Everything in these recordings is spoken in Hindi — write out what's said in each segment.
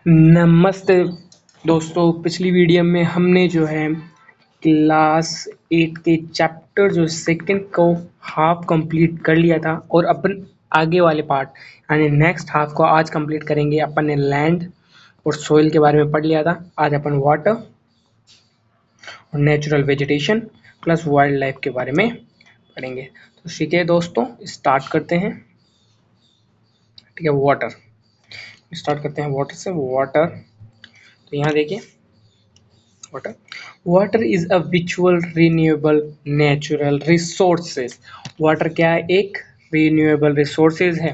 नमस्ते दोस्तों। पिछली वीडियो में हमने जो है क्लास 8 के चैप्टर जो सेकंड को हाफ कंप्लीट कर लिया था और अपन आगे वाले पार्ट यानी नेक्स्ट हाफ को आज कंप्लीट करेंगे। अपन ने लैंड और सोइल के बारे में पढ़ लिया था। आज अपन वाटर और natural vegetation plus wild life के बारे में पढ़ेंगे। तो ठीक है दोस्तों, स्टार्ट करते हैं। ठीक है, वाटर स्टार्ट करते हैं। वाटर से वाटर, तो यहाँ देखिए वाटर वाटर इज अ विचुअल रिन्यूएबल नेचुरल रिसोर्सेज। वाटर क्या है? एक रिन्यूएबल रिसोर्सेज है।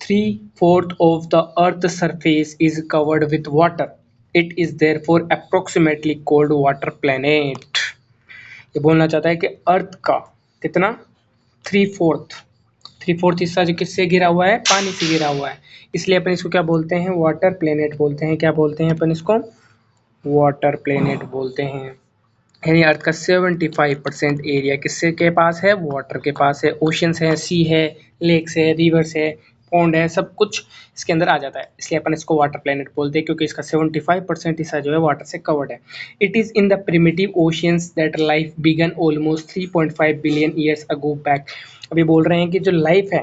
3/4 of the earth surface is covered with water. It is therefore approximately called water planet. ये बोलना चाहता है कि अर्थ का कितना 3/4 हिस्सा जो किससे घिरा हुआ है? पानी से घिरा हुआ है। इसलिए अपन इसको क्या बोलते हैं? वाटर प्लैनेट बोलते हैं। क्या बोलते हैं अपन इसको? वाटर प्लैनेट बोलते हैं। यानी अर्थ का 75% एरिया किससे के पास है? वाटर के पास है। ओशंस है, सी है, लेक्स है, रिवर्स है, पॉन्ड है, सब कुछ इसके अंदर आ जाता है। इसलिए अपन इसको वाटर प्लैनेट बोलते हैं क्योंकि इसका 75% हिस्सा जो है वाटर से कवर्ड है। It is in the primitive oceans that life began almost 3.5 billion years ago back. अभी बोल रहे हैं कि जो लाइफ है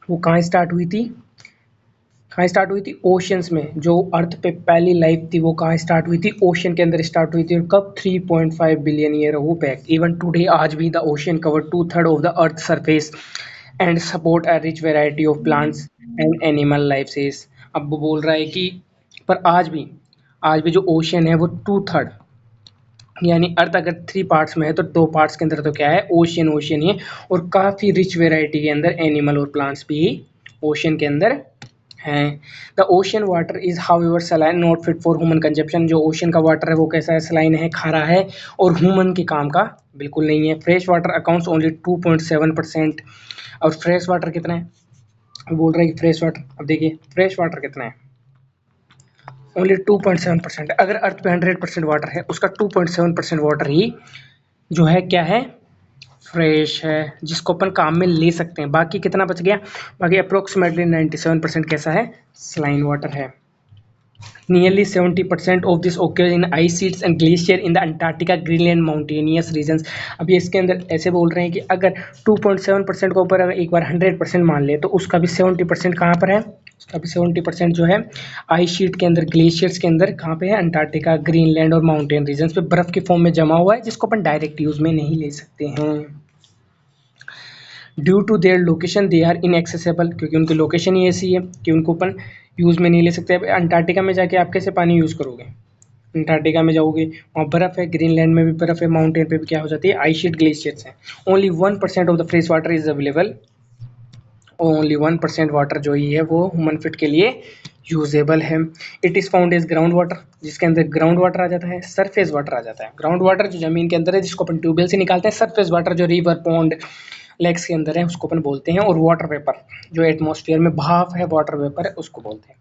वो कहाँ स्टार्ट हुई थी? कहाँ स्टार्ट हुई थी? ओशियंस में। जो अर्थ पे पहली लाइफ थी वो कहाँ स्टार्ट हुई थी? ओशियन के अंदर स्टार्ट हुई थी। और कब? 3.5 billion year ago back. Even today, आज भी, the ocean cover 2/3 of the earth surface and support a rich variety of plants and animal life. अब वो बोल रहा है कि पर आज भी जो ओशियन है वो 2/3, यानी अर्थ अगर 3 पार्ट्स में है तो 2 पार्ट्स के अंदर तो क्या है? ओशियन ही है। और काफ़ी रिच वेराइटी के अंदर एनिमल और प्लांट्स भी ओशियन के अंदर हैं। The ocean water is however saline, not fit for human consumption. जो ओशियन का वाटर है वो कैसा है? सलाइन है, खारा है और ह्यूमन के काम का बिल्कुल नहीं है। Fresh water accounts only 2.7%। और फ्रेश वाटर कितना है? बोल रहे हैं कि फ्रेश वाटर, अब देखिए फ्रेश वाटर कितना है? ओनली 2.7%। अगर अर्थ पे 100% वाटर है, उसका 2.7% वाटर ही जो है क्या है? फ्रेश है, जिसको अपन काम में ले सकते हैं। बाकी कितना बच गया? बाकी अप्रोक्सीमेटली 97% कैसा है? सलाइन वाटर है। Nearly 70% of this occurs in ice sheets and glacier in the Antarctica, Greenland, mountainous regions। अब ये इसके अंदर ऐसे बोल रहे हैं कि अगर 2.7% के ऊपर अगर एक बार 100% मान ले तो उसका भी 70% कहाँ पर है? उसका भी 70% जो है आइस शीट के अंदर, ग्लेशियर्स के अंदर कहाँ पे है? अंटार्कटिका, ग्रीनलैंड और माउंटेन रीजन्स पे बर्फ के फॉर्म में जमा हुआ है, जिसको अपन डायरेक्ट यूज में नहीं ले सकते हैं। Due to their location they are inaccessible, क्योंकि उनकी लोकेशन ही ऐसी है कि उनको अपन यूज़ में नहीं ले सकते। अब अंटार्कटिका में जाके आप कैसे पानी यूज़ करोगे? अंटार्कटिका में जाओगे, वहाँ बर्फ़ है, ग्रीनलैंड में भी बर्फ़ है, माउंटेन पे भी क्या हो जाती है? आइस शीट, ग्लेशियर्स हैं। Only 1% of the fresh water is available. Only 1% water जो ही है वो ह्यूमन फिट के लिए यूजेबल है। It is found as ground water, जिसके अंदर ग्राउंड वाटर आ जाता है, सरफेस वाटर आ जाता है। ग्राउंड वाटर जो जमीन के अंदर है, जिसको अपन ट्यूबवेल से निकालते हैं। सरफेस वाटर जो रिवर, पॉन्ड, लेक्स के अंदर है, उसको अपन बोलते हैं। और वाटर वेपर जो एटमॉस्फेयर में भाप है, वाटर वेपर है, उसको बोलते हैं।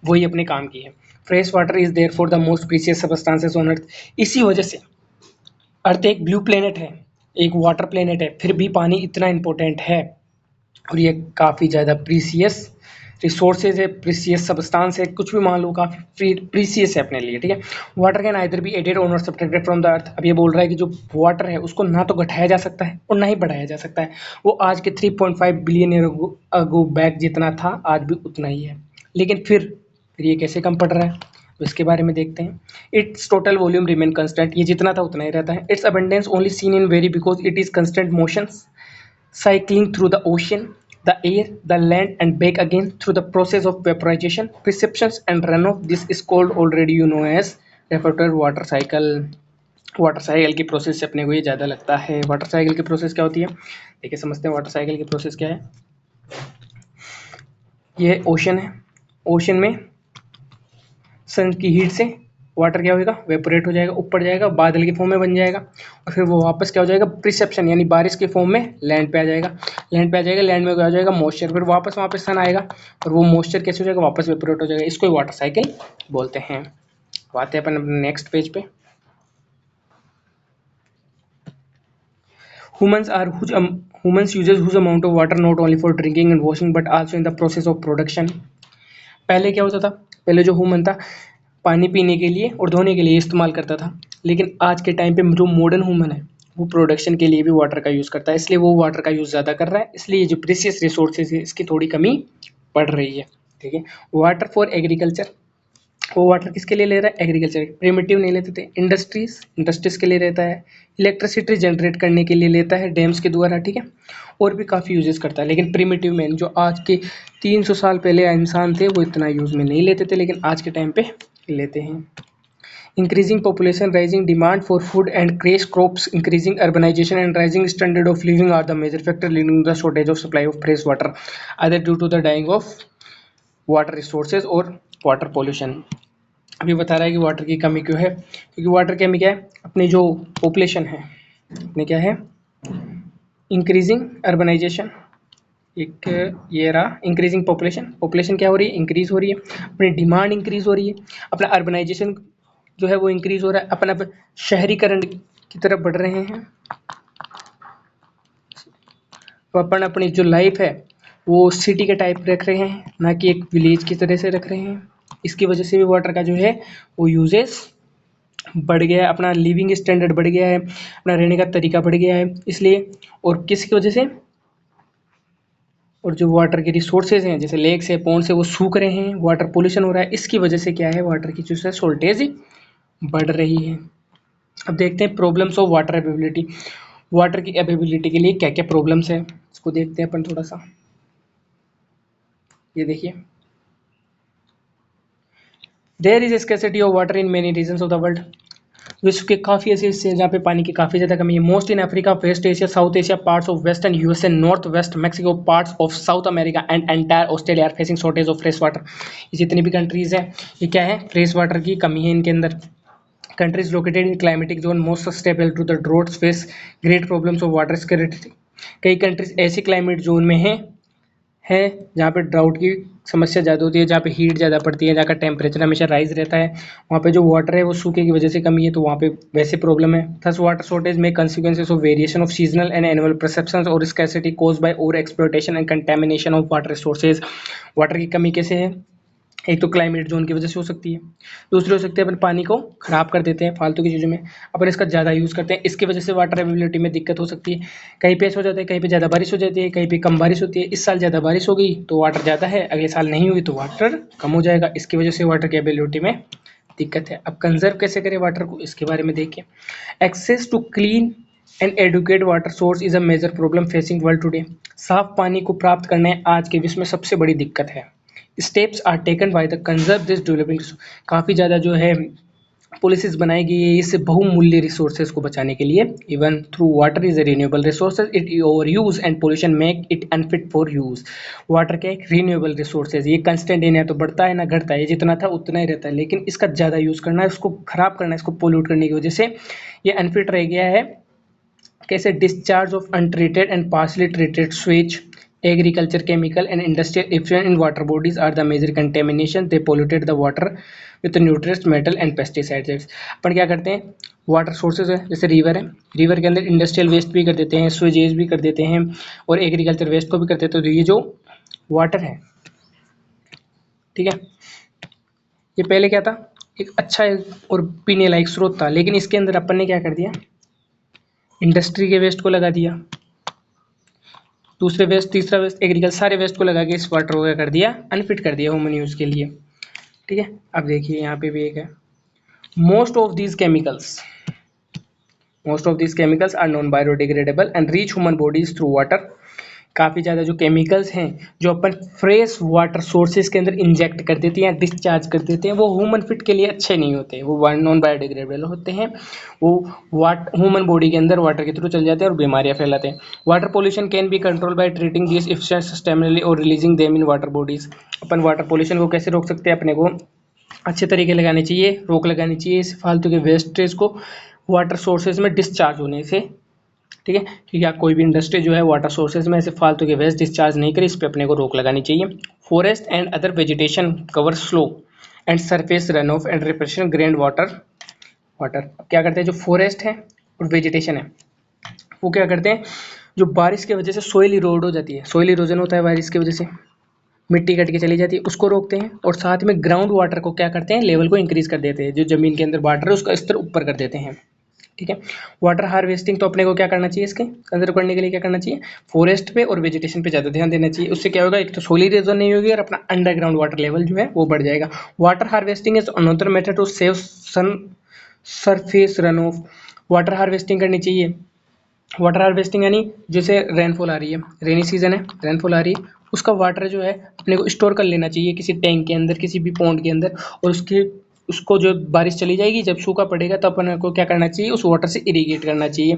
वही अपने काम की है। Fresh water is there for the most precious substances on earth. इसी वजह से अर्थ एक ब्लू प्लेनेट है, एक वाटर प्लेनेट है, फिर भी पानी इतना इंपॉर्टेंट है। और ये काफ़ी ज़्यादा प्रीसियस रिसोर्सेज है, प्रीसियस सब्सटेंस है, कुछ भी मान लो, काफ़ी प्रीसियस है अपने लिए। ठीक है। Water can either be added और सब्ट्रैक्टेड फ्रॉम द अर्थ। अब ये बोल रहा है कि जो वाटर है उसको ना तो घटाया जा सकता है और ना ही बढ़ाया जा सकता है। वो आज के 3.5 बिलियन ईयर अगो बैक जितना था, आज भी उतना ही है। लेकिन फिर ये कैसे कम पड़ रहा है, तो इसके बारे में देखते हैं। Its total volume remain constant, ये जितना था उतना ही रहता है। Its abundance only seen in very because it is constant motions cycling through the ocean, the air, the land, and back again through the process of vaporization, precipitations, and runoff. This is called already you know as referred water cycle। Water cycle की प्रोसेस से अपने को ये ज़्यादा लगता है। वाटर साइकिल की प्रोसेस क्या होती है? देखिए समझते हैं वाटर साइकिल की प्रोसेस क्या है। ये ओशन है, ओशन में सन की हीट से वाटर क्या होगा? वेपोरेट हो जाएगा, ऊपर जाएगा, बादल के फॉर्म में बन जाएगा, और फिर वो वापस क्या हो जाएगा? प्रिसेप्शन, यानी बारिश के फॉर्म में लैंड पे आ जाएगा। लैंड पे आ जाएगा, लैंड में क्या हो जाएगा? मॉइस्चर, फिर वापस वहाँ पे सन आएगा और वो मॉइस्चर कैसे हो जाएगा? वापस वेपोरेट हो जाएगा। इसको ही वाटर साइकिल बोलते हैं। आते हैं अपन अपने नेक्स्ट पेज पे। humans uses huge amount of water not only for drinking and washing but also in the process of production। पहले क्या होता था, पहले जो ह्यूमन था पानी पीने के लिए और धोने के लिए इस्तेमाल करता था, लेकिन आज के टाइम पे जो मॉडर्न ह्यूमन है वो प्रोडक्शन के लिए भी वाटर का यूज़ करता है, इसलिए वो वाटर का यूज़ ज़्यादा कर रहा है, इसलिए जो प्रीशियस रिसोर्सेज है इसकी थोड़ी कमी पड़ रही है। ठीक है, वाटर फॉर एग्रीकल्चर, वो वाटर किसके लिए ले रहा है, एग्रीकल्चर। प्रिमिटिव नहीं लेते थे, इंडस्ट्रीज के लिए रहता है, इलेक्ट्रिसिटी जनरेट करने के लिए लेता है डैम्स के द्वारा। ठीक है, और भी काफ़ी यूजेस करता है, लेकिन प्रिमिटिव मैन जो आज के 300 साल पहले इंसान थे वो इतना यूज़ में नहीं लेते थे, लेकिन आज के टाइम पे लेते हैं। Increasing population, rising demand for food and crash crops, increasing urbanisation and rising standard of living are the major factor leading to the shortage of supply of fresh water either due to the dying of water resources और वाटर पॉल्यूशन। अभी बता रहा है कि वाटर की कमी क्यों है, क्योंकि वाटर की कमी क्या है, अपनी जो पॉपुलेशन है अपने क्या है, इंक्रीजिंग अर्बनाइजेशन, एक ये रहा इंक्रीजिंग पॉपुलेशन, पॉपुलेशन क्या हो रही है, इंक्रीज हो रही है, अपनी डिमांड इंक्रीज हो रही है, अपना अर्बनाइजेशन जो है वो इंक्रीज हो रहा है, अपना शहरीकरण की तरफ बढ़ रहे हैं, तो अपन अपनी जो लाइफ है वो सिटी के टाइप रख रहे हैं, ना कि एक विलेज की तरह से रख रहे हैं। इसकी वजह से भी वाटर का जो है वो यूजेस बढ़ गया है, अपना लिविंग स्टैंडर्ड बढ़ गया है, अपना रहने का तरीका बढ़ गया है, इसलिए। और किसकी वजह से, और जो वाटर के रिसोर्सेज हैं जैसे लेक्स है, पॉन्ड्स है, वो सूख रहे हैं, वाटर पोल्यूशन हो रहा है, इसकी वजह से क्या है, वाटर की जो है शॉर्टेज बढ़ रही है। अब देखते हैं problems of water availability, water की अवेलेबिलिटी के लिए क्या क्या प्रॉब्लम्स है इसको देखते हैं अपन थोड़ा सा। ये देखिए, there is scarcity of water in many regions of the world, विश्व के काफ़ी ऐसे हिस्से हैं जहाँ पे पानी की काफ़ी ज़्यादा कमी है। Most in Africa, West Asia, South Asia, parts of western USA, north west Mexico, parts of South America and entire Australia are facing shortage of fresh water. ये जितनी भी कंट्रीज़ हैं ये क्या है, फ्रेश वाटर की कमी है इनके अंदर। Countries located in climatic zone most susceptible to the droughts face great problems of water scarcity. कई कंट्रीज ऐसे क्लाइमेट जोन में है जहाँ पे ड्राउट की समस्या ज़्यादा होती है, जहाँ पे हीट ज़्यादा पड़ती है, जहाँ का टेम्परेचर हमेशा राइज रहता है, वहाँ पे जो वाटर है वो सूखे की वजह से कमी है, तो वहाँ पे वैसे प्रॉब्लम है। थस वाटर शॉर्टेज में consequences of variation of seasonal and annual perceptions और scarcity caused by over exploitation and contamination of water resources. Water की कमी कैसे है, एक तो क्लाइमेट जोन की वजह से हो सकती है, दूसरी हो सकती है अपन पानी को खराब कर देते हैं फालतू की चीज़ों में, अपन इसका ज़्यादा यूज़ करते हैं, इसकी वजह से वाटर अवेलेबिलिटी में दिक्कत हो सकती है। कहीं पे ऐसा हो जाता है, कहीं पे ज़्यादा बारिश हो जाती है, कहीं पे कम बारिश होती है। इस साल ज़्यादा बारिश हो गई तो वाटर ज़्यादा है, अगले साल नहीं हुई तो वाटर कम हो जाएगा, इसकी वजह से वाटर की अवेलेबिलिटी में दिक्कत है। अब कंजर्व कैसे करें वाटर को, इसके बारे में देखिए। Access to clean and adequate water source is a major problem facing world today. साफ पानी को प्राप्त करने आज के विश्व में सबसे बड़ी दिक्कत है। Steps are taken by the conserve this developing, काफ़ी ज़्यादा जो है पॉलिसीज बनाई गई है इस बहुमूल्य रिसोर्सेज को बचाने के लिए। Even through water is a renewable resources, it over use and pollution make it unfit for use. Water का एक रिन्यूएबल रिसोर्सेज, ये कंस्टेंट है, ना तो बढ़ता है ना घटता है, ये जितना था उतना ही रहता है, लेकिन इसका ज़्यादा यूज़ करना है, उसको खराब करना है, इसको पोल्यूट करने की वजह से ये अनफिट रह गया है। कैसे, discharge of untreated and partly treated sewage, agriculture chemical and industrial effluent in water bodies are the major contamination, they polluted the water with nutrients metal and pesticides। अपन क्या करते हैं, वाटर सोर्सेज है जैसे रिवर है, रिवर के अंदर इंडस्ट्रियल वेस्ट भी कर देते हैं, स्वेजेज भी कर देते हैं और एग्रीकल्चर वेस्ट को भी कर देते हैं। तो ये जो वाटर है, ठीक है, ये पहले क्या था, एक अच्छा और पीने लायक स्रोत था, लेकिन इसके अंदर अपन ने क्या कर दिया, इंडस्ट्री के वेस्ट को लगा दिया, दूसरे वेस्ट, तीसरा वेस्ट, एग्रीकल्चर, सारे वेस्ट को लगा के इस वाटर को क्या कर दिया, अनफिट कर दिया ह्यूमन यूज़ के लिए। ठीक है, अब देखिए यहाँ पे भी एक है, most of these chemicals are non biodegradable and reach human bodies through water. काफ़ी ज़्यादा जो केमिकल्स हैं जो अपन फ्रेश वाटर सोर्सेज के अंदर इंजेक्ट कर देते हैं या डिस्चार्ज कर देते हैं, वो ह्यूमन फिट के लिए अच्छे नहीं होते, वो नॉन बायोडिग्रेडेबल होते हैं, वो ह्यूमन बॉडी के अंदर वाटर के थ्रू चल जाते हैं और बीमारियां फैलाते हैं। Water pollution can be control by treating this effects systemly और releasing them in water bodies. अपन वाटर पोल्यूशन को कैसे रोक सकते हैं, अपने को अच्छे तरीके लगाने चाहिए, रोक लगानी चाहिए इस फालतू के वेस्टेज को वाटर सोर्सेज में डिस्चार्ज होने से। ठीक है, क्योंकि आप कोई भी इंडस्ट्री जो है वाटर सोर्सेज में ऐसे फालतू के वेस्ट डिस्चार्ज नहीं करे, इस पर अपने को रोक लगानी चाहिए। Forest and other vegetation cover slow and surface run of and repression grain water. क्या करते हैं, जो फॉरेस्ट है और वेजिटेशन है वो क्या करते हैं, जो बारिश की वजह से सोइल इरोड हो जाती है, सोइल इरोजन होता है बारिश की वजह से, मिट्टी कट के चली जाती है उसको रोकते हैं, और साथ में ग्राउंड वाटर को क्या करते हैं, लेवल को इंक्रीज कर देते हैं, जो जमीन के अंदर वाटर है उसका स्तर ऊपर कर देते हैं। ठीक है। वाटर हार्वेस्टिंग तो अपने को क्या करना चाहिए, इसके कंजर्व करने के लिए क्या करना चाहिए, फॉरेस्ट पे और वेजिटेशन पे ज़्यादा ध्यान देना चाहिए। उससे क्या होगा, एक तो सोइल इरोजन नहीं होगी और अपना अंडरग्राउंड वाटर लेवल जो है वो बढ़ जाएगा। Water harvesting is another method to save sun surface run off. Water harvesting करनी चाहिए। वाटर हार्वेस्टिंग यानी जैसे रेनफॉल आ रही है, रेनी सीजन है, रेनफॉल आ रही है, उसका वाटर जो है अपने को स्टोर कर लेना चाहिए किसी टैंक के अंदर, किसी भी पॉन्ड के अंदर, और उसको जो बारिश चली जाएगी, जब सूखा पड़ेगा तो अपन को क्या करना चाहिए, उस वाटर से इरीगेट करना चाहिए।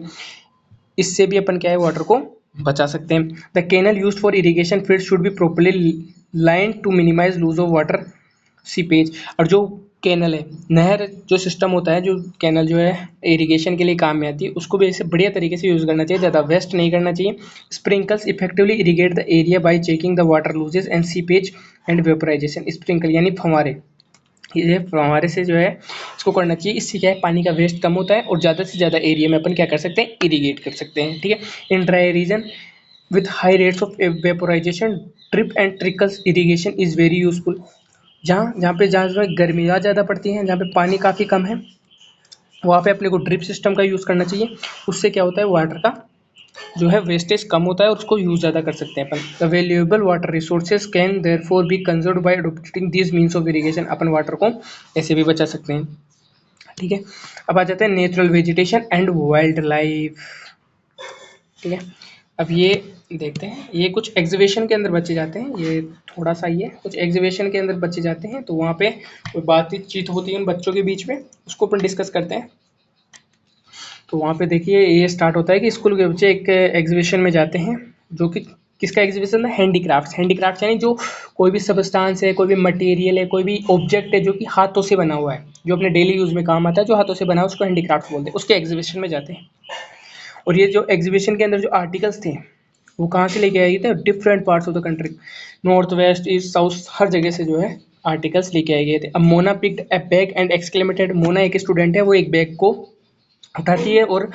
इससे भी अपन क्या है, वाटर को बचा सकते हैं। The canal used for irrigation field should be properly line to minimise loss of water seepage. और जो कैनल है, नहर जो सिस्टम होता है, जो कैनल जो है इरिगेशन के लिए काम में आती है, उसको भी ऐसे बढ़िया तरीके से यूज़ करना चाहिए, ज़्यादा वेस्ट नहीं करना चाहिए। Sprinklers effectively irrigate the area by checking the water losses and seepage and vaporisation. Sprinkle यानी फव्वारे, ये फव्वारे से जो है इसको करना चाहिए। इससे क्या है, पानी का वेस्ट कम होता है और ज़्यादा से ज़्यादा एरिया में अपन क्या कर सकते हैं, इरीगेट कर सकते हैं। ठीक है। In dry region with high rates of vaporisation drip and trickles irrigation is very useful. जहाँ गर्मियाँ ज़्यादा पड़ती हैं, जहाँ पे पानी काफ़ी कम है, वहाँ पे अपने को ड्रिप सिस्टम का यूज़ करना चाहिए। उससे क्या होता है, वाटर का जो है वेस्टेज कम होता है और उसको यूज़ ज़्यादा कर सकते हैं अपन। The valuable water resources can therefore be conserved by adopting this means of irrigation. अपन वाटर को ऐसे भी बचा सकते हैं। ठीक है। अब आ जाते हैं natural vegetation and wild life. ठीक है। अब ये देखते हैं, ये कुछ एग्जीबिशन के अंदर बचे जाते हैं, ये थोड़ा सा ये कुछ एग्जीबिशन के अंदर बचे जाते हैं, तो वहाँ पे कोई बातचीत होती है उन बच्चों के बीच में, उसको अपन डिस्कस करते हैं। तो वहाँ पे देखिए ये स्टार्ट होता है कि स्कूल के बच्चे एक एग्जीबिशन में जाते हैं, जो कि किसका एग्जीबिशन है, हैंडीक्राफ्ट्स। हैंडीक्राफ्ट्स यानी जो कोई भी सबस्टांस है, कोई भी मटेरियल है, कोई भी ऑब्जेक्ट है जो कि हाथों से बना हुआ है, जो अपने डेली यूज़ में काम आता है, जो हाथों से बना है, उसको हैंडीक्राफ्ट बोलते हैं। उसके एग्जीबिशन में जाते हैं। और ये जो एग्जीबिशन के अंदर जो आर्टिकल्स थे, वो कहाँ से लेके आए थे, different parts of the country, north west east south, हर जगह से जो है आर्टिकल्स लेके आए गए थे। अब Mona picked a bag and exclaimed. Mona एक स्टूडेंट है, वो एक बैग को उठाती है और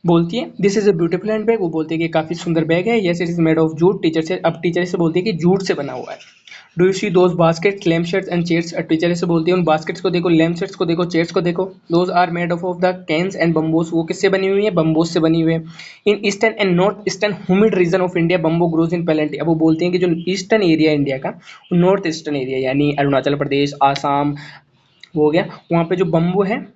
बोलती है this is a beautiful hand bag. वो बोलती है कि काफ़ी सुंदर बैग है, yes it is made of jute. Teacher से बोलती है कि जूट से बना हुआ है। Do you see those basket lamp shades and chairs. Teacher से बोलती है उन बास्केट्स को देखो, लैम्प शेड्स को देखो, चेयर्स को देखो। Those are made of the canes and bamboos. वो किससे बनी हुई है, बम्बोस से बनी हुई है। In eastern and north eastern humid region of India bamboo grows in plenty. अब वो बोलती हैं कि जो ईस्टर्न एरिया इंडिया का, नॉर्थ ईस्टर्न एरिया यानी अरुणाचल प्रदेश, आसाम हो गया, वहाँ पे जो बम्बो है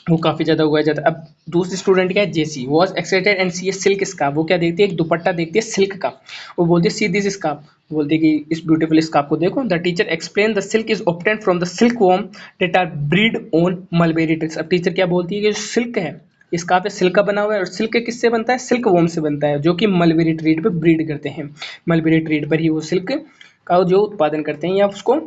वो काफ़ी ज़्यादा उगाया जाता है। अब दूसरी स्टूडेंट क्या है, Jessie, was excited and see a silk scarf. वो क्या देखती है, एक दुपट्टा देखती है सिल्क का। वो बोलती है सी दिस स्कार्फ, बोलती है कि इस ब्यूटीफुल स्कार्फ को देखो। The teacher explain the silk is obtained from the silk worm that are breed on mulberry trees. अब टीचर क्या बोलती है कि जो सिल्क है, स्कार्फ है सिल्क का बना हुआ है, और सिल्क किससे बनता है, सिल्क वॉर्म से बनता है, जो कि मलबेरी ट्री पे ब्रीड करते हैं। मलबेरी ट्री पर ही वो सिल्क का जो उत्पादन करते हैं या उसको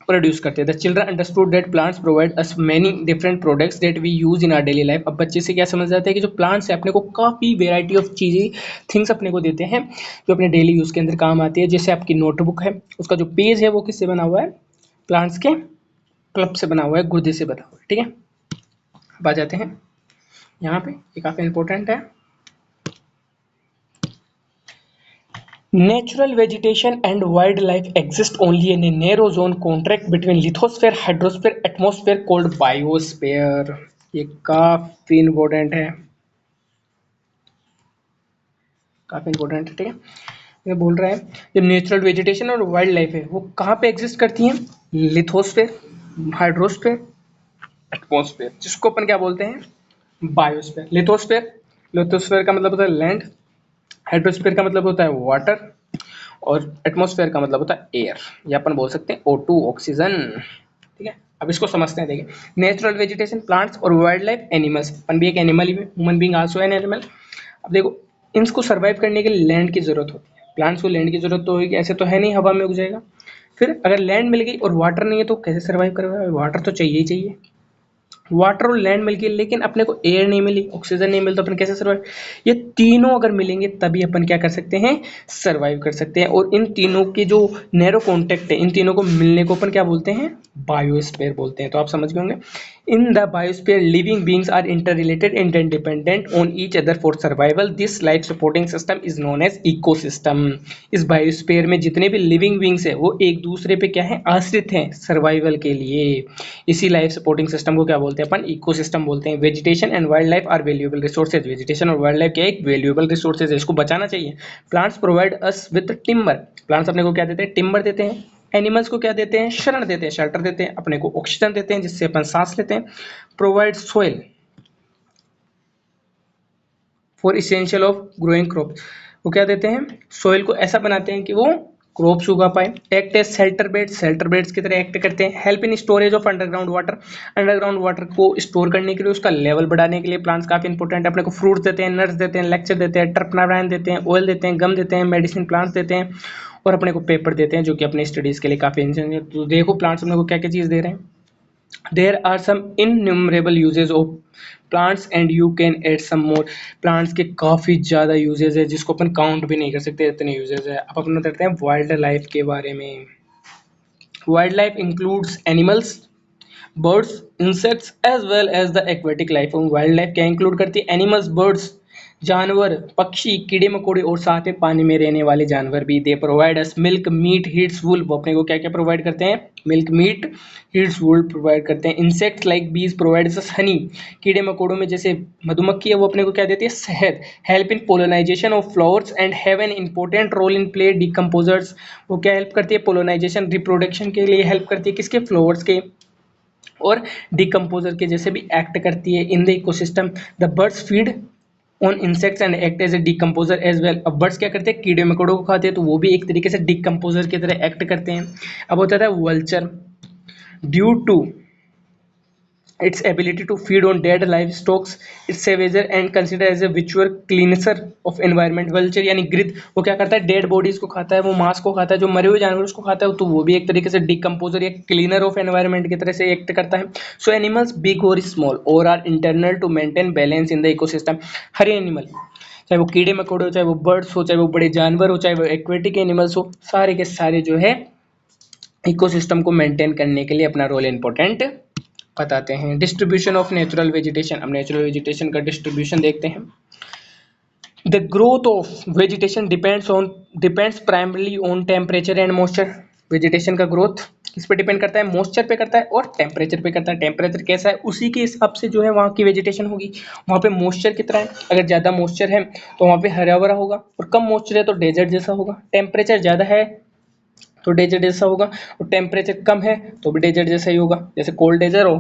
प्रोड्यूस करते हैं। The children understood that plants provide us many different products that we use in our daily life. अब बच्चे से क्या समझ जाता है कि जो प्लांट्स है अपने को काफ़ी वेराइटी ऑफ चीज़ें, थिंग्स अपने को देते हैं जो अपने डेली यूज़ के अंदर काम आती है। जैसे आपकी नोटबुक है, उसका जो पेज है वो किससे बना हुआ है, प्लांट्स के क्लब से बना हुआ है, गुर्दे से बना हुआ है। ठीक है। अब आ जाते हैं यहाँ पे, ये काफ़ी इंपॉर्टेंट है। Natural vegetation and wildlife exist only in a narrow zone contract between lithosphere, hydrosphere, atmosphere called biosphere। ये काफी इंपॉर्टेंट है, काफी इंपॉर्टेंट है। ठीक है। ये बोल रहा है जो नेचुरल वेजिटेशन और वाइल्ड लाइफ है वो कहाँ पे एग्जिस्ट करती हैं, लिथोस्फेयर, हाइड्रोस्फेयर, एटमॉस्फेयर, जिसको अपन क्या बोलते हैं, बायोस्फेयर। लिथोस्फेयर, लिथोस्फेयर का मतलब होता है लैंड, हाइड्रोस्फेयर का मतलब होता है वाटर, और एटमॉस्फेयर का मतलब होता है एयर, या अपन बोल सकते हैं O2 ऑक्सीजन। ठीक है। अब इसको समझते हैं। देखिए, नेचुरल वेजिटेशन प्लांट्स और वाइल्ड लाइफ एनिमल्स। अपन भी एक एनिमल ही है, human being also an animal. अब देखो, इनको सर्वाइव करने के लिए लैंड की जरूरत होती है। प्लांट्स को लैंड की जरूरत तो होगी, ऐसे तो है नहीं हवा में उग जाएगा। फिर अगर लैंड मिल गई और वाटर नहीं है तो कैसे सर्वाइव करेगा, वाटर तो चाहिए ही चाहिए। वाटर और लैंड मिल गई लेकिन अपने को एयर नहीं मिली, ऑक्सीजन नहीं मिलता, अपन कैसे सर्वाइव, ये तीनों अगर मिलेंगे तभी अपन क्या कर सकते हैं, सर्वाइव कर सकते हैं। और इन तीनों के जो नैरो कॉन्टेक्ट है, इन तीनों को मिलने को अपन क्या बोलते हैं, बायोस्फीयर बोलते हैं। तो आप समझ गए होंगे In the biosphere, living beings are interrelated and dependent on each other for survival. This life supporting system is known as ecosystem. इस बायोस्फीयर में जितने भी लिविंग बींग्स है वो एक दूसरे पे क्या है, आश्रित हैं सर्वाइवल के लिए। इसी लाइफ सपोर्टिंग सिस्टम को क्या बोलते हैं अपन, इकोसिस्टम बोलते हैं। Vegetation and wildlife are valuable resources. Vegetation और वाइल्ड लाइफ क्या है, एक वैल्यूएबल रिसोर्सेज है, इसको बचाना चाहिए। Plants provide us with timber. Plants अपने को क्या देते हैं, टिम्बर देते हैं। एनिमल्स को क्या देते हैं, शरण देते हैं, शेल्टर देते हैं। अपने को ऑक्सीजन देते हैं जिससे अपन सांस लेते हैं। Provide soil for essential of growing crop. वो क्या देते हैं, सोइल को ऐसा बनाते हैं कि वो क्रॉप्स उगा पाए। Act as shelter beds, shelter beds की तरह एक्ट करते हैं। Help in storage of underground water. Underground water को स्टोर करने के लिए, उसका लेवल बढ़ाने के लिए प्लांट्स काफी इंपॉर्टेंट है। अपने को फ्रूट्स देते हैं, नट्स देते हैं, लेक्चर देते हैं, टर्पनारायन देते हैं, ऑयल देते हैं, गम देते हैं, मेडिसिन प्लांट्स देते हैं और अपने को पेपर देते हैं जो कि अपने स्टडीज के लिए काफी इंपॉर्टेंट है। तो देखो प्लांट्स अपने को क्या क्या चीज दे रहे हैं। There are some innumerable uses of plants and you can add some more. plants के काफ़ी ज़्यादा uses है जिसको अपन काउंट भी नहीं कर सकते, इतने uses है। अब अपन करते हैं वाइल्ड लाइफ के बारे में। Wildlife includes animals, birds, insects as well as the aquatic life. Wildlife क्या इंक्लूड करती है, एनिमल्स, बर्ड्स, जानवर, पक्षी, कीड़े मकोड़े और साथ में पानी में रहने वाले जानवर भी। They provide us milk, meat, hides, wool. वो अपने को क्या क्या प्रोवाइड करते हैं, milk, meat, hides, wool provide करते हैं। Insects like bees provide us honey. कीड़े मकोड़ों में जैसे मधुमक्खी है वो अपने को क्या देती है, शहद। Help in pollination of flowers and have an important role in play decomposers. वो क्या हेल्प करती है, पोलिनाइजेशन, रिप्रोडक्शन के लिए हेल्प करती है, किसके, फ्लावर्स के। और डिकम्पोजर के जैसे भी एक्ट करती है in the ecosystem. The birds feed on insects and act as a decomposer as well. अब बर्ड्स क्या करते हैं, कीड़े मकोड़ों को खाते हैं तो वो भी एक तरीके से डिकम्पोजर की तरह एक्ट करते हैं। अब होता है vulture. Due to its ability to feed on dead livestock, its savager and considered as a virtual cleanser of environment. vulture यानी गिद्ध, वो क्या करता है, डेड बॉडीज को खाता है, वो मांस को खाता है, जो मरे हुए जानवर उसको खाता है, तो वो भी एक तरीके से डिकम्पोजर या क्लीनर ऑफ एनवायरनमेंट की तरह से एक्ट करता है। सो एनिमल्स बिग और स्मॉल और are internal to maintain balance in the ecosystem. हर एनिमल, चाहे वो कीड़े मकोड़े हो, चाहे वो बर्ड्स हो, चाहे वो बड़े जानवर हो, चाहे वो एक्वेटिक एनिमल्स हो, सारे के सारे जो है इकोसिस्टम को मेंटेन करने के लिए अपना रोल इंपॉर्टेंट बताते हैं। Distribution of natural vegetation. अब नेचुरल वेजिटेशन का डिस्ट्रीब्यूशन देखते हैं। The growth of vegetation depends primarily on temperature and moisture. Vegetation का ग्रोथ किस पे डिपेंड करता है, मॉइस्चर पे करता है और टेम्परेचर पे करता है। टेम्परेचर कैसा है उसी के हिसाब से जो है वहाँ की वेजिटेशन होगी। वहाँ पे मॉइस्चर कितना है, अगर ज़्यादा मॉइस्चर है तो वहाँ पे हरा भरा होगा, और कम मॉइस्चर है तो डेजर्ट जैसा होगा। टेम्परेचर ज़्यादा है तो डेजर्ट जैसा होगा, और टेम्परेचर कम है तो भी डेजर्ट जैसा ही होगा। जैसे कोल्ड डेजर्ट और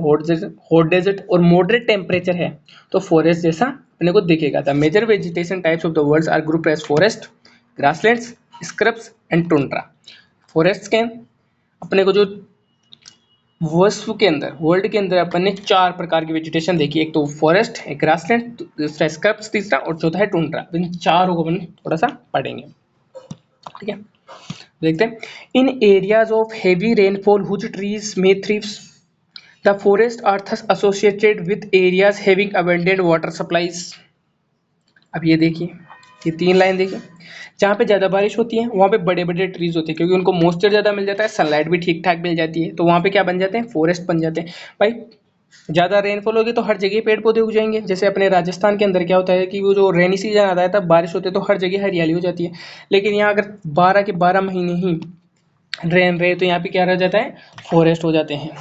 हॉट डेजर्ट, और मॉडरेट टेम्परेचर है तो फॉरेस्ट जैसा अपने को दिखेगा। The major vegetation types of the world are group as forest, grasslands, scrubs and tundra. Forest के अपने को जो विश्व के अंदर, वर्ल्ड के अंदर अपन ने 4 प्रकार की वेजिटेशन देखी। एक तो फॉरेस्ट, एक ग्रासलैंड, दूसरा स्क्रब्स, तीसरा और चौथा है टुंड्रा। इन चारों को अपन थोड़ा सा पढ़ेंगे, ठीक है। देखते हैं। In areas of heavy rainfall huge trees may thrives, the forest are thus associated with areas having abundant water supplies. अब ये देखिए, ये 3 लाइन देखिए। जहाँ पे ज़्यादा बारिश होती है वहाँ पे बड़े बड़े ट्रीज होते हैं, क्योंकि उनको मॉइस्चर ज़्यादा मिल जाता है, सनलाइट भी ठीक ठाक मिल जाती है, तो वहाँ पे क्या बन जाते हैं, फॉरेस्ट बन जाते हैं। भाई ज़्यादा रेनफॉल होगी तो हर जगह पेड़ पौधे उग जाएंगे। जैसे अपने राजस्थान के अंदर क्या होता है कि वो जो रेनी सीजन आता है तब बारिश होती है तो हर जगह हरियाली हो जाती है। लेकिन यहाँ अगर 12 के 12 महीने ही रेन रहे तो यहाँ पे क्या रह जाता है, फॉरेस्ट हो जाते हैं।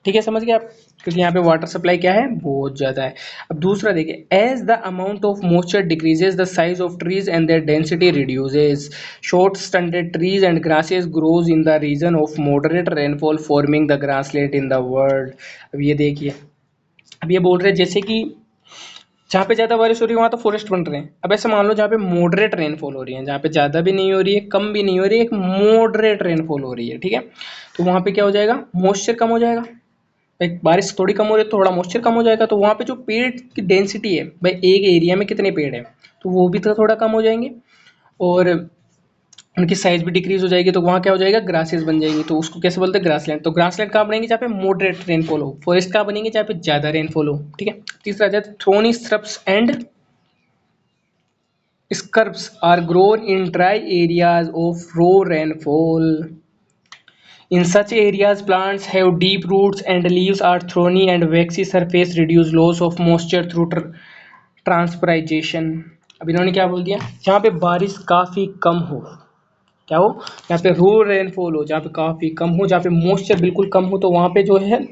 ठीक है, समझ गए आप, क्योंकि यहाँ पे वाटर सप्लाई क्या है, बहुत ज़्यादा है। अब दूसरा देखिए, as the amount of moisture decreases the size of trees and their density reduces, short standard trees and grasses grows in the region of moderate rainfall forming the grassland in the world. अब ये देखिए, अब ये बोल रहे हैं जैसे कि जहाँ पे ज़्यादा बारिश हो रही है वहाँ तो फॉरेस्ट बन रहे हैं। अब ऐसे मान लो जहाँ पे मॉडरेट रेनफॉल हो रही है, जहाँ पे ज़्यादा भी नहीं हो रही है कम भी नहीं हो रही है, एक मॉडरेट रेनफॉल हो रही है, ठीक है, तो वहाँ पे क्या हो जाएगा, मॉइस्चर कम हो जाएगा। एक बारिश थोड़ी कम हो रही है तो थोड़ा मॉइस्चर कम हो जाएगा, तो वहाँ पे जो पेड़ की डेंसिटी है, भाई एक एरिया में कितने पेड़ हैं, तो वो भी तो थोड़ा कम हो जाएंगे, और उनकी साइज भी डिक्रीज हो जाएगी, तो वहाँ क्या हो जाएगा, ग्रासेस बन जाएंगी। तो उसको कैसे बोलते हैं, ग्रासलैंड। तो ग्रासलैंड कहाँ बनेंगे, जहाँ पे मॉडरेट रेनफॉल हो। फॉरेस्ट कहाँ बनेंगे, जहाँ पे ज़्यादा रेनफॉल हो, ठीक है। तीसरा आ जाता है thorny shrubs and scrubs are grown in dry areas of low rainfall. In such areas, plants have deep roots and leaves are thorny and waxy surface reduce loss of moisture through transpiration. अब इन्होंने क्या बोल दिया, जहाँ पे बारिश काफ़ी कम हो, क्या हो, जहाँ पे रो रेनफॉल हो, जहाँ पे काफ़ी कम हो, जहाँ पे मॉइस्चर बिल्कुल कम हो, तो वहाँ पे जो है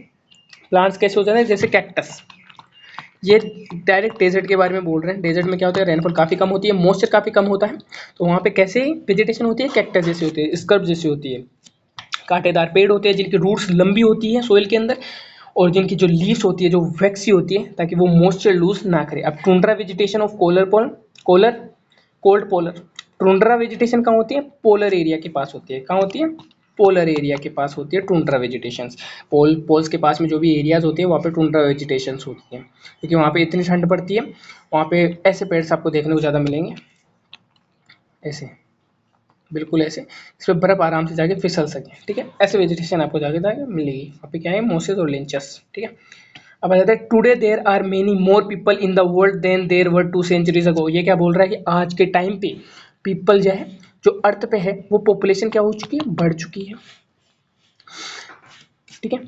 प्लांट्स कैसे हो जाते हैं, जैसे कैक्टस। ये डायरेक्ट डेजर्ट के बारे में बोल रहे हैं। डेजर्ट में क्या होता है, रेनफॉल काफ़ी कम होती है, मॉइस्चर काफ़ी कम होता है, तो वहाँ पे कैसे वेजिटेशन होती है, कैक्टस जैसी होती है, स्कर्ब जैसी होती है। कांटेदार पेड़ होते हैं जिनकी रूट्स लंबी होती है सोइल के अंदर, और जिनकी जो लीव्स होती है जो वैक्सी होती है, ताकि वो मॉइस्चर लूज ना करे। अब tundra vegetation of colder cold polar, tundra vegetation कहाँ होती है, पोलर एरिया के पास होती है। कहाँ होती है, पोलर एरिया के पास होती है टुंड्रा वेजिटेशंस। पोल्स के पास में जो भी एरियाज होते हैं वहाँ पे टुंड्रा वेजिटेशंस होती हैं, क्योंकि वहाँ पे इतनी ठंड पड़ती है। वहाँ पे ऐसे पेड़ आपको देखने को ज़्यादा मिलेंगे, ऐसे, बिल्कुल ऐसे, इस पर बर्फ आराम से जाके फिसल सके, ठीक है। ऐसे वेजिटेशन आपको जाके जाके मिलेगी। वहाँ पे क्या है, मोसेस और लिंचस, ठीक है। अब आ जाता है, today there are many more people in the world than there were 2 centuries ago. ये क्या बोल रहा है कि आज के टाइम पे पीपल जो है, जो अर्थ पे है, वो पॉपुलेशन क्या हो चुकी है, बढ़ चुकी है, ठीक है।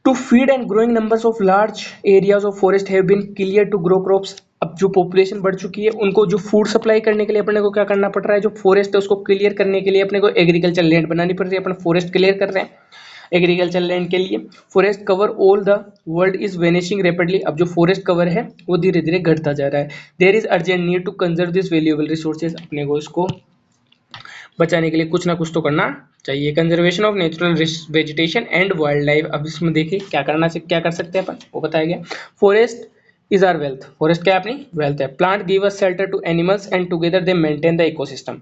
To feed and growing numbers of large areas of forest have been clear to grow crops. अब जो पॉपुलेशन बढ़ चुकी है, उनको जो फूड सप्लाई करने के लिए अपने को क्या करना पड़ रहा है, जो फॉरेस्ट है उसको क्लियर करने के लिए अपने को एग्रीकल्चर लैंड बनानी पड़ रही है। अपन फॉरेस्ट क्लियर कर रहे हैं एग्रीकल्चर लैंड के लिए। Forest cover all the world is vanishing rapidly. अब जो फॉरेस्ट कवर है वो धीरे धीरे घटता जा रहा है। There is urgent need to conserve this valuable resources. अपने को इसको बचाने के लिए कुछ ना कुछ तो करना चाहिए। Conservation of natural vegetation and wild life. अब इसमें देखिए क्या कर सकते हैं अपन, वो बताया गया। Forest is our wealth, forest क्या है, अपनी वेल्थ है। Plant give us shelter to animals and together they maintain the ecosystem.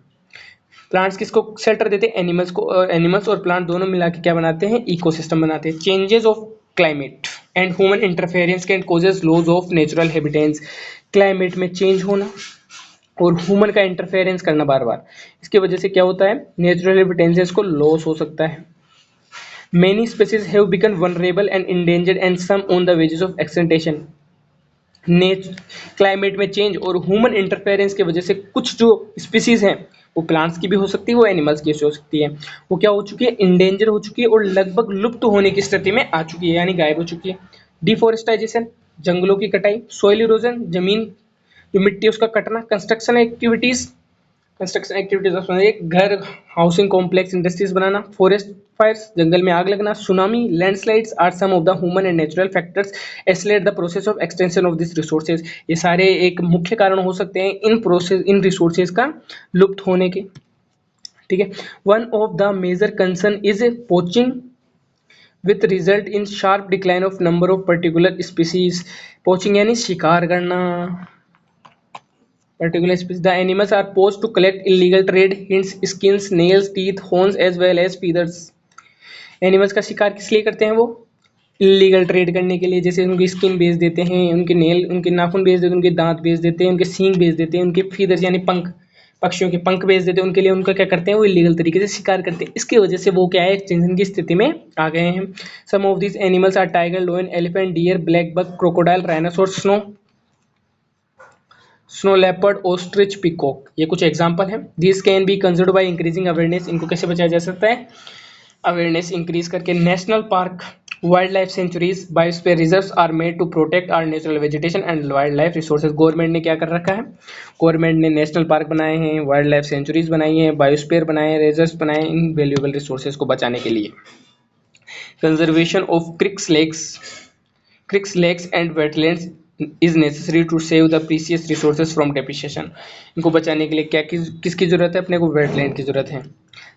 Plants किसको शेल्टर देते हैं, एनिमल्स को, और एनिमल्स और प्लांट दोनों मिला के क्या बनाते हैं, इकोसिस्टम बनाते हैं। Changes of climate and human interference can causes loss of natural habitats. Climate में चेंज होना और ह्यूमन का इंटरफेरेंस करना बार बार, इसकी वजह से क्या होता है, नेचुरल हैबिटेट्स को लॉस हो सकता है। Many species have become vulnerable and endangered and some on the verges of extinction. Climate में चेंज और ह्यूमन इंटरफेरेंस की वजह से कुछ जो स्पीसीज हैं, वो प्लांट्स की भी हो सकती है, वो एनिमल्स की हो सकती है, वो क्या हो चुकी है, इंडेंजर हो चुकी है और लगभग लुप्त होने की स्थिति में आ चुकी है, यानी गायब हो चुकी है। डिफोरेस्टाइजेशन, जंगलों की कटाई। सॉइल इरोजन, जमीन जो मिट्टी है उसका कटना। कंस्ट्रक्शन एक्टिविटीज एक घर, हाउसिंग कॉम्प्लेक्स, इंडस्ट्रीज बनाना। फॉरेस्ट फायर्स, जंगल में आग लगना। Tsunami, landslides are some of the human and natural factors accelerate the process of extension of this resources. ये सारे एक मुख्य कारण हो सकते हैं इन रिसोर्सेज का लुप्त होने के, ठीक है। One of the major concern is poaching with result in sharp decline of number of particular species. Poaching यानी शिकार करना, particular species. The animals are posed to collect illegal trade hints, skins, nails, teeth, horns as well as feathers. Animals का शिकार किस लिए करते हैं, वो इलीगल ट्रेड करने के लिए। जैसे उनकी स्किन बेच देते हैं, उनके नेल, उनके नाखून बेच देते हैं, उनके दांत बेच देते हैं, उनके सींग बेच देते हैं, उनके फीदर्स यानी पंख, पक्षियों के पंख बेच देते हैं। उनके लिए उनका क्या करते हैं, वो इलीगल तरीके से शिकार करते हैं। इसकी वजह से वो क्या है, एक्सटिंक्शन की स्थिति में आ गए हैं। Some of this animals are tiger, lion, elephant, deer, black buck, crocodile, rhinoceros, snow leopard, ostrich, peacock. ये कुछ एग्जांपल हैं। This can be conserved by increasing awareness. इनको कैसे बचाया जा सकता है, अवेयरनेस इंक्रीज करके। National park, wildlife sanctuaries, biosphere reserves are made to protect our natural vegetation and wildlife resources. Government ने क्या कर रखा है, गवर्नमेंट ने नेशनल पार्क बनाए हैं, वाइल्ड लाइफ सेंचुरीज बनाई हैं, बायोस्फीयर बनाए हैं, रिजर्व्स बनाए हैं, इन वैल्यूएबल रिसोर्सेज को बचाने के लिए। Conservation of creeks lakes and wetlands is necessary to save the precious resources from depreciation. इनको बचाने के लिए क्या किसकी जरूरत है, अपने को वेटलैंड की जरूरत है।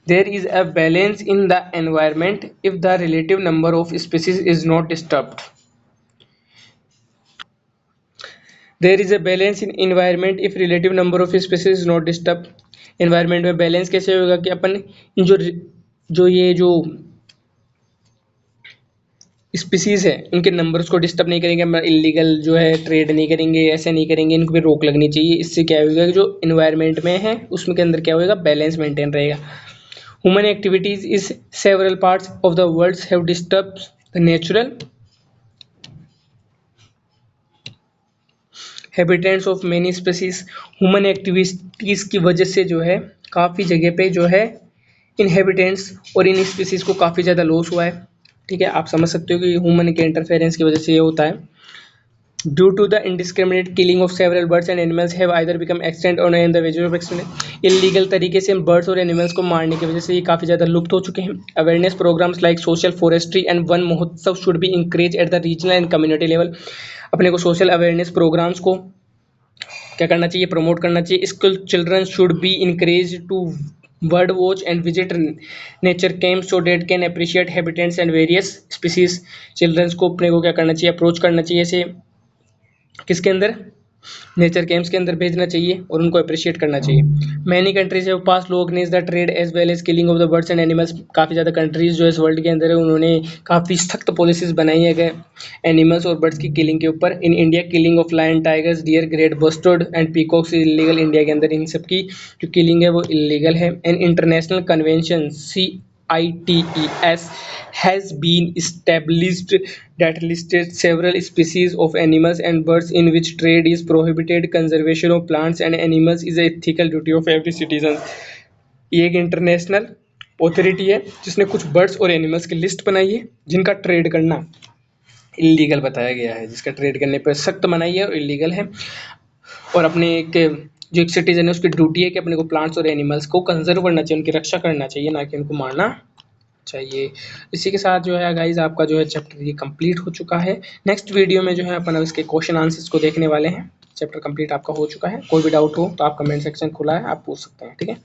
There is a balance in the environment if the relative number of species is not disturbed. There is a balance in environment if relative number of species is not disturb. Environment में बैलेंस कैसे होगा कि अपन इन जो स्पीसीज है उनके नंबर्स को डिस्टर्ब नहीं करेंगे, इलीगल जो है ट्रेड नहीं करेंगे, ऐसे नहीं करेंगे, इनको भी रोक लगनी चाहिए। इससे क्या होगा कि जो इन्वायरमेंट में है उसमें के अंदर क्या होगा, बैलेंस मेंटेन रहेगा। Human activities is several parts of the world have disturb the natural habitats of many species. Human activities की वजह से जो है काफ़ी जगह पे जो है इनहेबिटेंट्स और इन स्पीसीज को काफ़ी ज़्यादा लॉस हुआ है। ठीक है, आप समझ सकते हो कि ह्यूमन के इंटरफेरेंस की वजह से ये होता है। Due to the indiscriminate killing of several birds and animals have either become extinct or in the verge of extinction। Illegal तरीके से बर्ड्स और एनिमल्स को मारने की वजह से ये काफ़ी ज़्यादा लुप्त हो चुके हैं। Awareness programs like social forestry and Van Mahotsav should be encourage at the regional and community level. अपने को सोशल अवेयरनेस प्रोग्राम्स को क्या करना चाहिए, प्रमोट करना चाहिए। School children should be encourage to bird watch and visit nature camp so that can appreciate habitats and various species. Childrens को अपने को क्या करना चाहिए, अप्रोच करना चाहिए ऐसे किसके अंदर, नेचर कैंप्स के अंदर भेजना चाहिए और उनको अप्रिशिएट करना चाहिए। Many countries have pass law against the trade as well as killing of the birds and animals. काफ़ी ज़्यादा कंट्रीज जो इस वर्ल्ड के अंदर है उन्होंने काफ़ी सख्त पॉलिसीज बनाई है गए एनिमल्स और बर्ड्स की किलिंग के ऊपर। In India killing of lion, tigers, deer, great bustard and peacocks is illegal. India के अंदर इन सब की जो किलिंग है वो इलीगल है। And international convention CITES has been established that listed several species of animals and birds in which trade is prohibited. Conservation of plants and animals is a ethical duty of every citizen। ये एक इंटरनेशनल अथॉरिटी है जिसने कुछ बर्ड्स और एनिमल्स की लिस्ट बनाई है जिनका ट्रेड करना इलीगल बताया गया है, जिसका ट्रेड करने पर सख्त मनाही है और इलीगल है। और अपने एक जो एक सिटीजन है उसकी ड्यूटी है कि अपने को प्लांट्स और एनिमल्स को कंजर्व करना चाहिए, उनकी रक्षा करना चाहिए, ना कि उनको मारना चाहिए। इसी के साथ जो है गाइज आपका जो है चैप्टर ये कंप्लीट हो चुका है। नेक्स्ट वीडियो में जो है अपन इसके क्वेश्चन आंसर्स को देखने वाले हैं। चैप्टर कंप्लीट आपका हो चुका है। कोई भी डाउट हो तो आप कमेंट सेक्शन खुला है, आप पूछ सकते हैं। ठीक है।